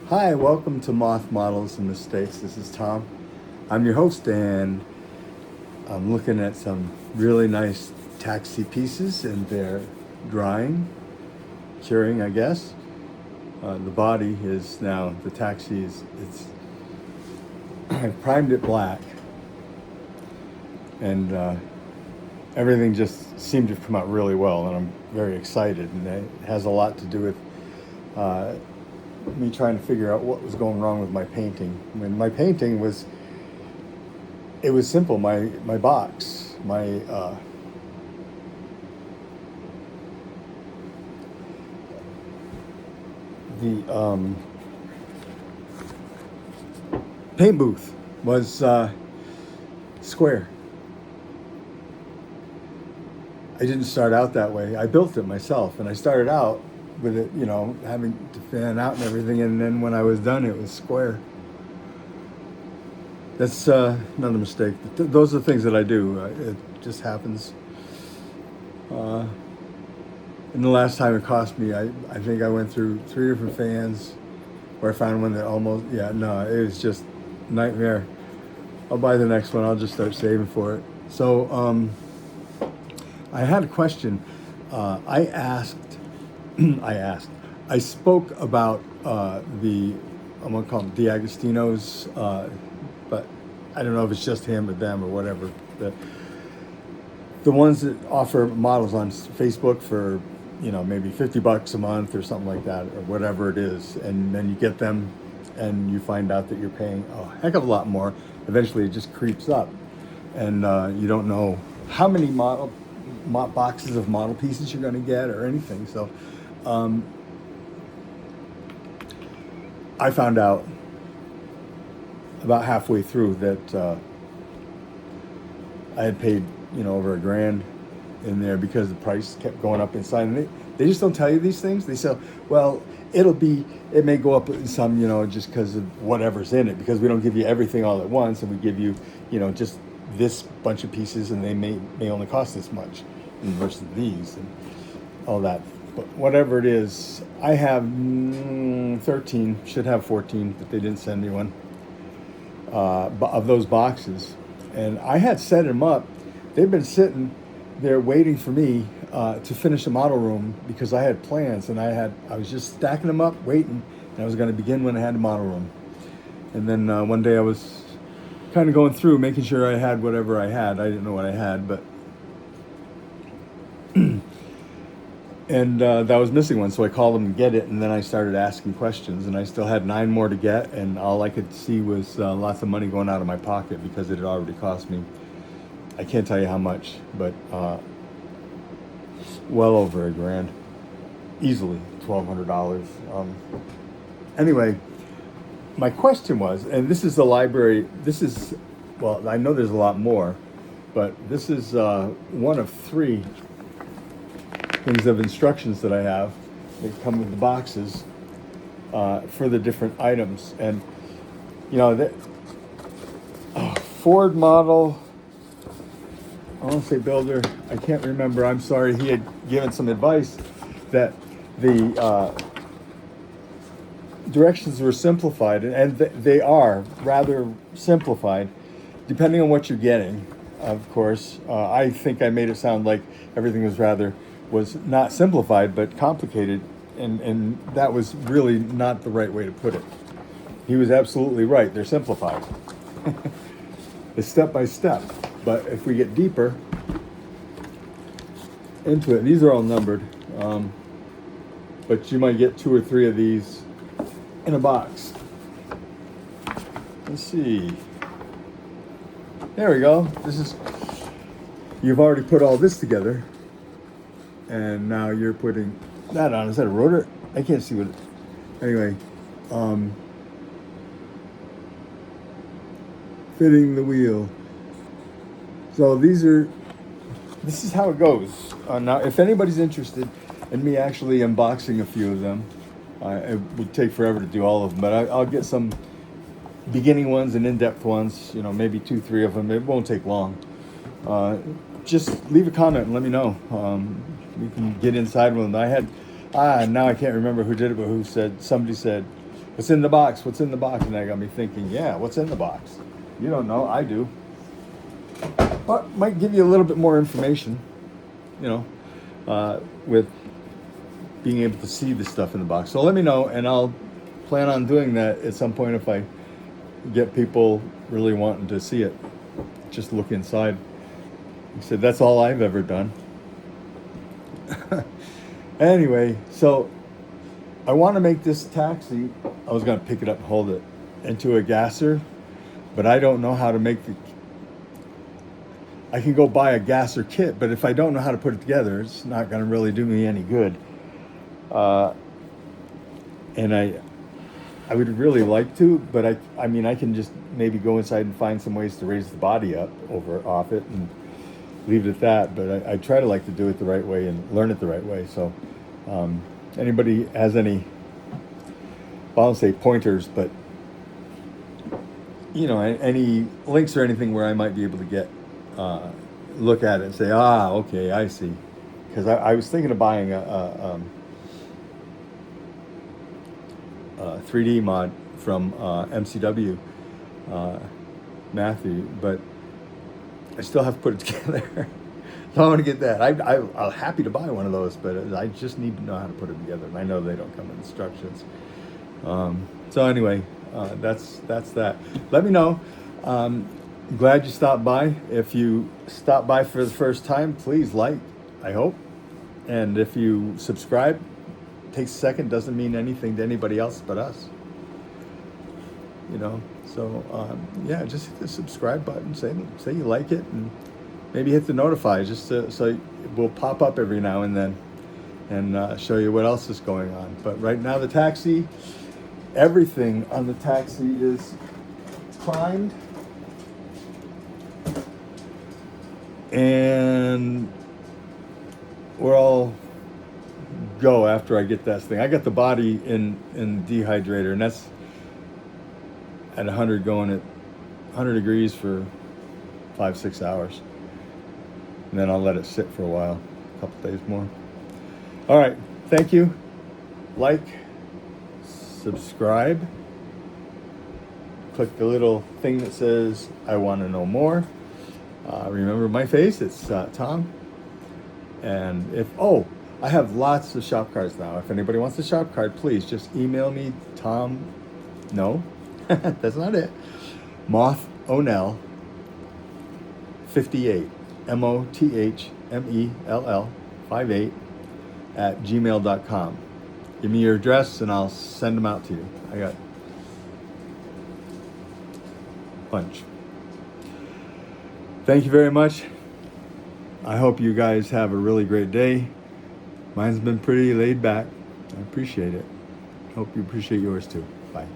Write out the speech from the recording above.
Hi, welcome to Moth Models and Mistakes. This is Tom. I'm your host, and I'm looking at some really nice taxi pieces, and they're drying, curing, I guess. The body is now, the taxi is, I've primed it black, and everything just seemed to have come out really well, and I'm very excited, and it has a lot to do with me trying to figure out what was going wrong with my painting. I mean, my painting was, it was simple. My box, the paint booth was square. I didn't start out that way. I built it myself, and I started out with it, having to fan out and everything, and then when I was done, it was square. That's another mistake. Those are things that I do. It just happens. And the last time it cost me, I think I went through 3 different fans where I found one that almost, it was just nightmare. I'll buy the next one. I'll just start saving for it. So I had a question. I spoke about I'm gonna call them D'Agostino's, but I don't know if it's just him or them or whatever. The ones that offer models on Facebook for, maybe $50 a month or something like that, or whatever it is, and then you get them, and you find out that you're paying a heck of a lot more. Eventually, it just creeps up, and you don't know how many boxes of model pieces you're going to get or anything. So I found out about halfway through that I had paid over $1,000 in there because the price kept going up inside, and they just don't tell you these things. They say, well, it may go up some, just because of whatever's in it, because we don't give you everything all at once, and we give you, just this bunch of pieces, and they may only cost this much versus these and all that. But whatever it is, I have 13, should have 14, but they didn't send me one of those boxes. And I had set them up. They've been sitting there waiting for me to finish the model room because I had plans, and I was just stacking them up, waiting, and I was going to begin when I had the model room. And then one day I was kind of going through, making sure I had whatever I had. I didn't know what I had, but and that was missing one, so I called them to get it, and then I started asking questions, and I still had 9 more to get, and all I could see was lots of money going out of my pocket because it had already cost me, I can't tell you how much, but well over $1,000, easily $1,200. Anyway, my question was, and this is the library, well, I know there's a lot more, but this is one of 3 things of instructions that I have that come with the boxes for the different items. And Ford model, I want to say builder, I can't remember, I'm sorry, he had given some advice that the directions were simplified, and they are rather simplified depending on what you're getting, of course. I think I made it sound like everything was not simplified but complicated, and that was really not the right way to put it. He was absolutely right. They're simplified. It's step by step, but if we get deeper into it, these are all numbered, but you might get 2 or 3 of these in a box. Let's see. There we go. You've already put all this together, and now you're putting that on. Is that a rotor? I can't see what. Anyway, fitting the wheel. So this is how it goes. Now, if anybody's interested in me actually unboxing a few of them, it would take forever to do all of them, but I'll get some beginning ones and in-depth ones, maybe 2, 3 of them. It won't take long. Just leave a comment and let me know. We can get inside with them. I had, now I can't remember who did it, but somebody said, What's in the box? What's in the box? And that got me thinking, yeah, what's in the box? You don't know, I do. But might give you a little bit more information, with being able to see the stuff in the box. So let me know, and I'll plan on doing that at some point if I get people really wanting to see it. Just look inside. He said, that's all I've ever done. Anyway, so I want to make this taxi. I was going to pick it up and hold it into a gasser, but I don't know how to make I can go buy a gasser kit, but if I don't know how to put it together, it's not going to really do me any good. And I would really like to, but I mean, I can just maybe go inside and find some ways to raise the body up off it and leave it at that. But I try to like to do it the right way and learn it the right way. So anybody has any, well, I don't say pointers, but any links or anything where I might be able to get, look at it and say, okay, I see. Because I was thinking of buying a 3D mod from MCW, Matthew, but I still have to put it together. So I want to get that. I'm happy to buy one of those, but I just need to know how to put it together. And I know they don't come in instructions. So anyway, that's that. Let me know. Glad you stopped by. If you stopped by for the first time, please like, I hope. And if you subscribe, takes a second, doesn't mean anything to anybody else but us. So yeah, just hit the subscribe button, say you like it, and maybe hit the notify just so it will pop up every now and then and show you what else is going on. But right now the taxi, everything on the taxi is primed. And we're all go after I get that thing. I got the body in dehydrator, and that's at 100 going at 100 degrees for 5-6 hours. And then I'll let it sit for a while, a couple days more. All right, thank you. Like, subscribe. Click the little thing that says I want to know more. Remember my face, it's Tom. And I have lots of shop cards now. If anybody wants a shop card, please just email me, Tom. No, that's not it. Moth O'Nell 58, MOTHMELL 58 at gmail.com. Give me your address and I'll send them out to you. I got a bunch. Thank you very much. I hope you guys have a really great day. Mine's been pretty laid back. I appreciate it. Hope you appreciate yours too. Bye.